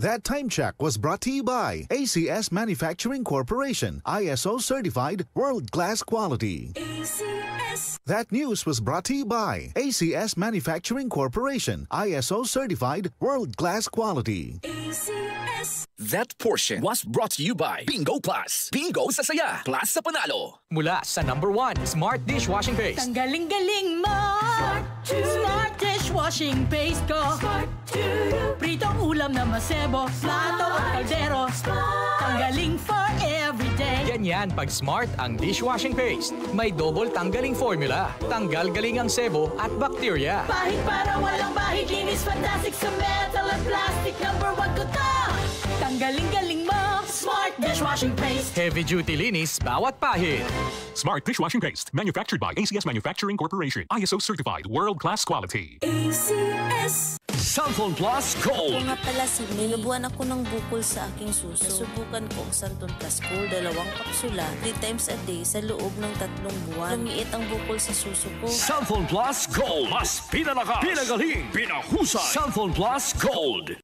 That time check was brought to you by ACS Manufacturing Corporation, ISO certified world-class quality. ACS. That news was brought to you by ACS Manufacturing Corporation, ISO certified world-class quality. ACS. That portion was brought to you by Bingo Plus. Bingo sa saya, plus sa panalo. Mula sa #1 Smart Dishwashing Paste. Ang galing-galing mo! Smart Dishwashing Paste ko! Smart to you. Pritong ulam na masebo, plato at kaldero. Tanggaling for everyday. Ganyan pag Smart ang dishwashing paste. May double tanggaling formula. Tanggal galing ang sebo at bakterya. Bahid para walang bahid, linis fantastic sa metal at plastic. #1 ko to! Tanggaling-galing mo! Smart Dishwashing Paste. Heavy duty linis bawat pahid. Smart Dishwashing Paste, manufactured by ACS Manufacturing Corporation. ISO certified, world-class quality. ACS. Santon Plus Gold. Kung nga pala si nilubuan ako ng bukol sa aking suso. Nasubukan ko ang Santon Plus Gold, 2 kapsula, 3 times a day sa loob ng 3 buwan. Lumiit ang bukol sa suso ko. Santon Plus Gold. Mas pinalakas, pinagaling, pinahusay. Santon Plus Gold.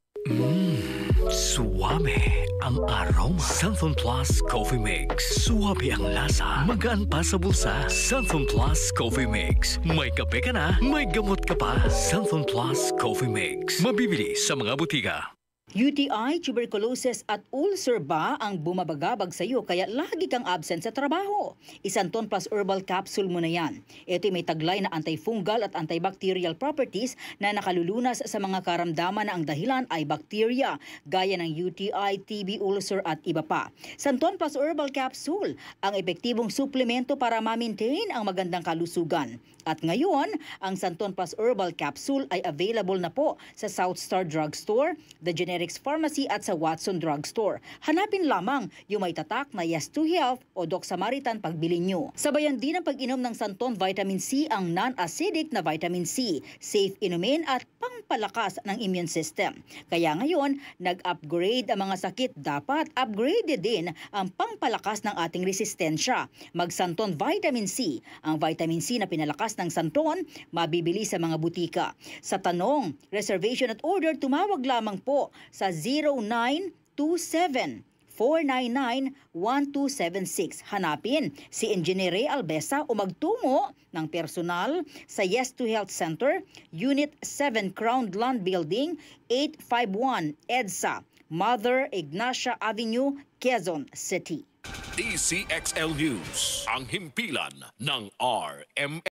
Suwabe ang aroma. Santon Plus Coffee Mix. Suwabe ang lasa. Magaan pa sa bulsa. Santon Plus Coffee Mix. May kape ka na, may gamot ka pa. Santon Plus Coffee Mix. Mabibili sa mga butika. UTI, tuberculosis at ulcer ba ang bumabagabag sa iyo kaya lagi kang absent sa trabaho? Santon Plus Herbal Capsule mo na yan. Ito'y may taglay na antifungal at antibacterial properties na nakalulunas sa mga karamdaman na ang dahilan ay bacteria, gaya ng UTI, TB, ulcer at iba pa. Santon Plus Herbal Capsule, ang epektibong suplemento para ma-maintain ang magandang kalusugan. At ngayon, ang Santon Plus Herbal Capsule ay available na po sa South Star Drugstore, The Generics Pharmacy at sa Watson Drugstore. Hanapin lamang yung may tatak na Yes to Health o Doc Samaritan pagbili nyo. Sabayan din ang pag-inom ng Santon Vitamin C, ang non-acidic na vitamin C, safe inumin at pangpalakas ng immune system. Kaya ngayon, nag-upgrade ang mga sakit, dapat upgrade din ang pangpalakas ng ating resistensya. Mag-Santon Vitamin C, ang vitamin C na pinalakas ng Santon, mabibili sa mga butika. Sa tanong, reservation at order, tumawag lamang po sa 0927-499-1276. Hanapin si Engineer Ray Albesa o magtungo ng personal sa Yes to Health Center, Unit 7 Crown Land Building, 851 EDSA, Mother Ignacia Avenue, Quezon City. DCXL News, ang himpilan ng RMN.